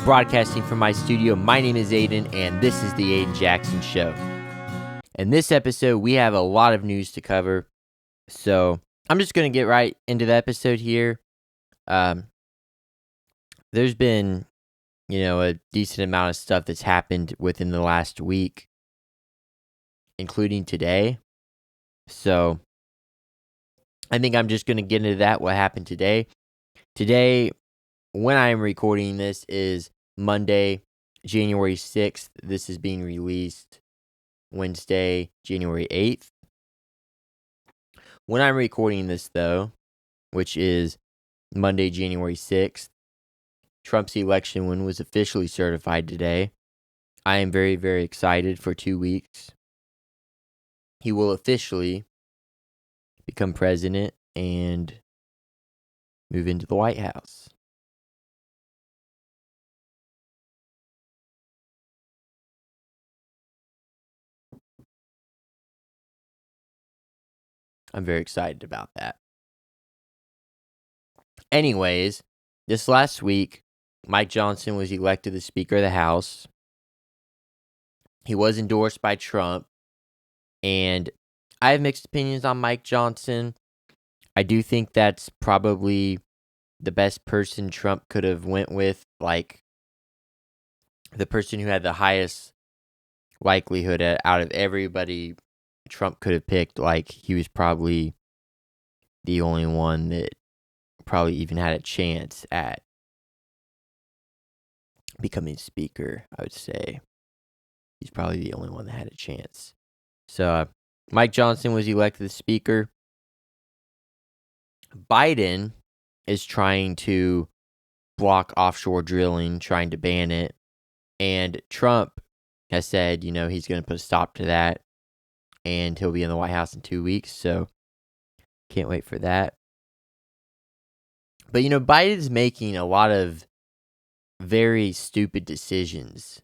broadcasting from my studio. My name is Ayden, and this is the Ayden Jackson Show. In this episode, we have a lot of news to cover, so I'm just going to get right into the episode here. There's been, a decent amount of stuff that's happened within the last week, including today. So I think I'm just going to get into that, what happened today. Today, when I am recording this, is Monday, January 6th. This is being released Wednesday, January 8th. When I'm recording this, though, which is Monday, January 6th, Trump's election win was officially certified today. I am very, very excited for 2 weeks. He will officially become president and move into the White House. I'm very excited about that. Anyways, this last week, Mike Johnson was elected the Speaker of the House. He was endorsed by Trump, and I have mixed opinions on Mike Johnson. I do think that's probably the best person Trump could have went with, like the person who had the highest likelihood out of everybody Trump could have picked. Like, he was probably the only one that probably even had a chance at becoming speaker, I would say. He's probably the only one that had a chance. So, Mike Johnson was elected the speaker. Biden is trying to block offshore drilling, trying to ban it. And Trump has said, he's going to put a stop to that. And he'll be in the White House in 2 weeks. So, can't wait for that. But, Biden's making a lot of very stupid decisions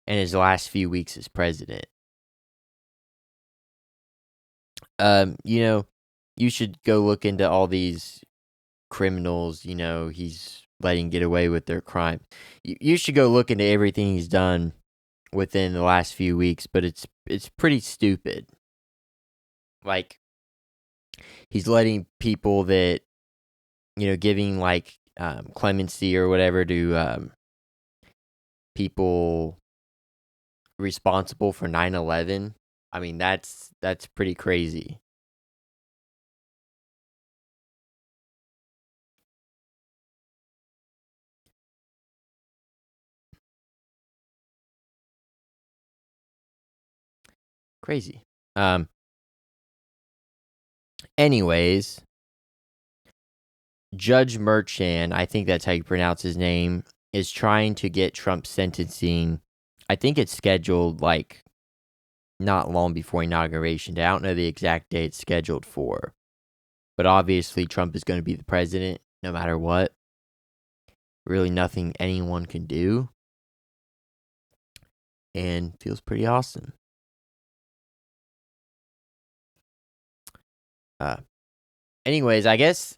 in his last few weeks as president. You should go look into all these criminals, he's letting get away with their crime. You should go look into everything he's done within the last few weeks, but it's pretty stupid. Like, he's letting people that, giving like clemency or whatever to people responsible for 9/11. I mean, that's pretty crazy. Crazy. Anyways, Judge Merchan, I think that's how you pronounce his name, is trying to get Trump's sentencing. I think it's scheduled like not long before inauguration day. I don't know the exact date it's scheduled for. But obviously Trump is going to be the president no matter what. Really nothing anyone can do. And feels pretty awesome. Anyways, I guess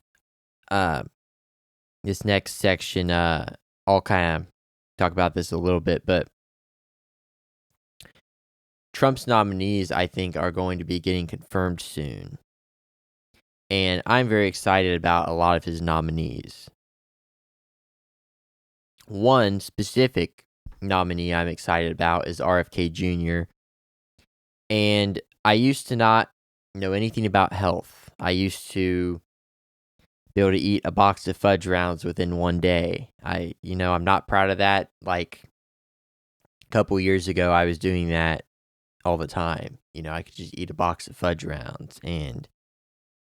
this next section, I'll kind of talk about this a little bit, but Trump's nominees, I think, are going to be getting confirmed soon. And I'm very excited about a lot of his nominees. One specific nominee I'm excited about is RFK Jr. And I used to not know anything about health. I used to be able to eat a box of fudge rounds within one day. I'm not proud of that. Like, a couple years ago, I was doing that all the time. I could just eat a box of fudge rounds and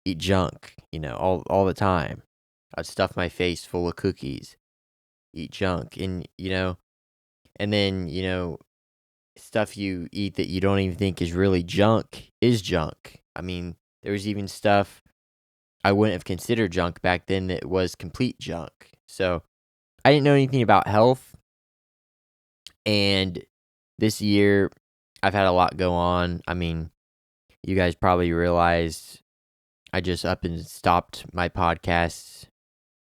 eat junk, all the time. I'd stuff my face full of cookies, eat junk, and then, stuff you eat that you don't even think is really junk is junk. I mean, there was even stuff I wouldn't have considered junk back then that was complete junk. So I didn't know anything about health. And this year, I've had a lot go on. I mean, you guys probably realized I just up and stopped my podcasts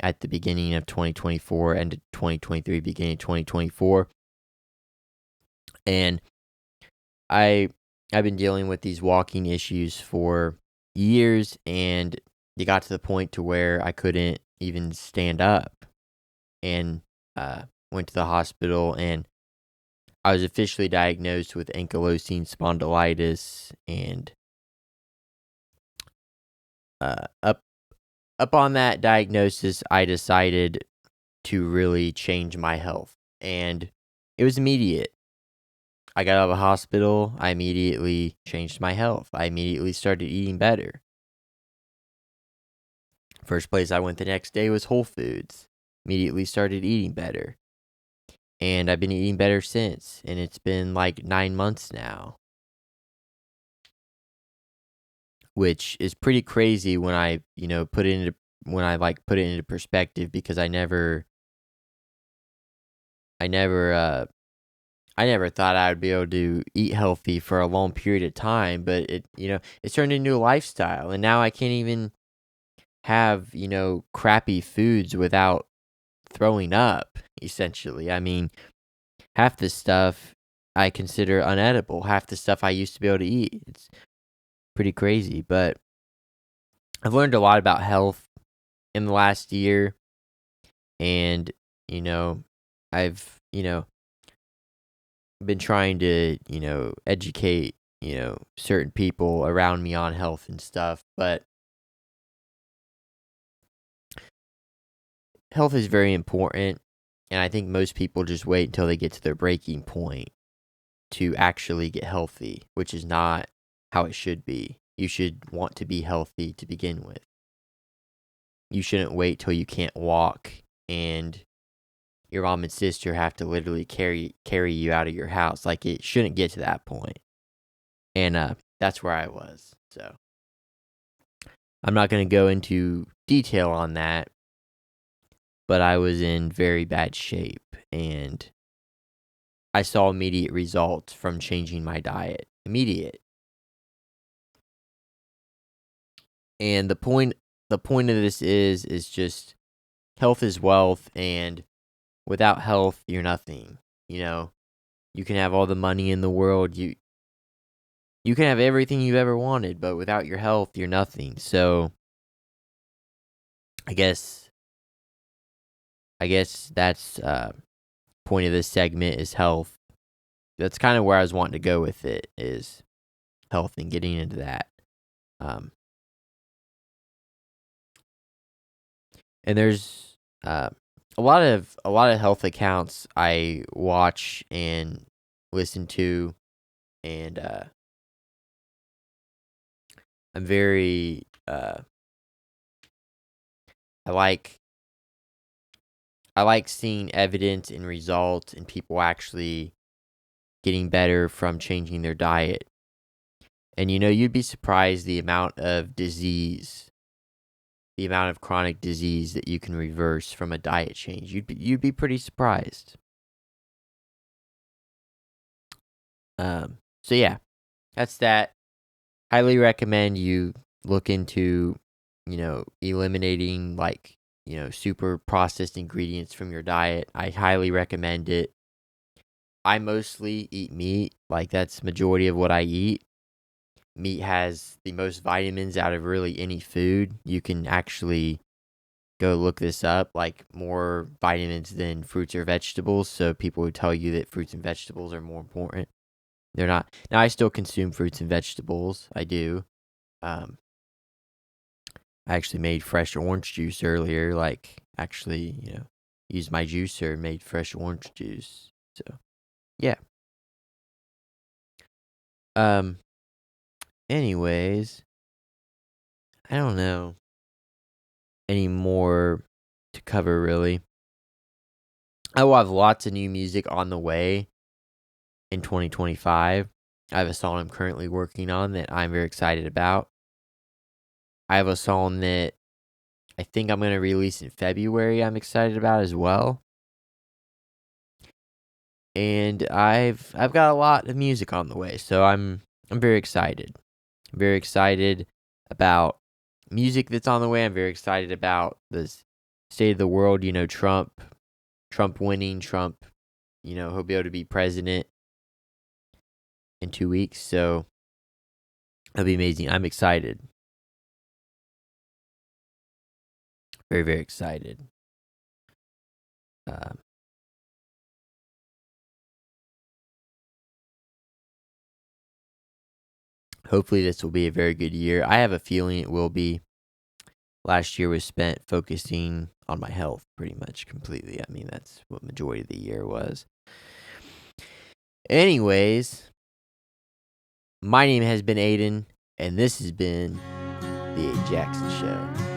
at the beginning of 2024, end of 2023, beginning of 2024. And I've been dealing with these walking issues for years, and it got to the point to where I couldn't even stand up, and went to the hospital, and I was officially diagnosed with ankylosing spondylitis, and up upon that diagnosis, I decided to really change my health, and it was immediate. I got out of the hospital, I immediately changed my health. I immediately started eating better. First place I went the next day was Whole Foods. Immediately started eating better. And I've been eating better since, and it's been like 9 months now. Which is pretty crazy when I, put it into perspective, because I never thought I would be able to eat healthy for a long period of time, but it's turned into a lifestyle, and now I can't even have, crappy foods without throwing up, essentially. I mean, half the stuff I consider unedible, half the stuff I used to be able to eat. It's pretty crazy, but I've learned a lot about health in the last year, and, I've, been trying to, educate, certain people around me on health and stuff, but health is very important, and I think most people just wait until they get to their breaking point to actually get healthy, which is not how it should be. You should want to be healthy to begin with. You shouldn't wait till you can't walk and your mom and sister have to literally carry you out of your house. Like, it shouldn't get to that point. And that's where I was. So I'm not going to go into detail on that, but I was in very bad shape, and I saw immediate results from changing my diet. Immediate. And the point of this is just health is wealth, and without health, you're nothing. You can have all the money in the world, you can have everything you ever wanted, but without your health, you're nothing. So I guess that's point of this segment is health. That's kind of where I was wanting to go with it, is health and getting into that. And there's a lot of health accounts I watch and listen to, and I'm very I like seeing evidence and results and people actually getting better from changing their diet. And you'd be surprised the amount of chronic disease that you can reverse from a diet change. You'd be pretty surprised. So yeah, that's that. Highly recommend you look into, eliminating super processed ingredients from your diet. I highly recommend it. I mostly eat meat. Like, that's majority of what I eat. Meat has the most vitamins out of really any food. You can actually go look this up, like more vitamins than fruits or vegetables. So people would tell you that fruits and vegetables are more important. They're not. Now, I still consume fruits and vegetables. I do. Um, I actually made fresh orange juice earlier. Used my juicer and made fresh orange juice. So, yeah. Um. Anyways, I don't know any more to cover, really. I will have lots of new music on the way in 2025. I have a song I'm currently working on that I'm very excited about. I have a song that I think I'm going to release in February I'm excited about as well. And I've got a lot of music on the way, so I'm very excited. I'm very excited about music that's on the way. I'm very excited about the state of the world, Trump winning, Trump, he'll be able to be president in 2 weeks. So that'll be amazing. I'm excited. Very, very excited. Um, Hopefully this will be a very good year. I have a feeling it will be. Last year was spent focusing on my health pretty much completely. I mean, that's what majority of the year was. Anyways, my name has been Ayden, and this has been The A. Jackson Show.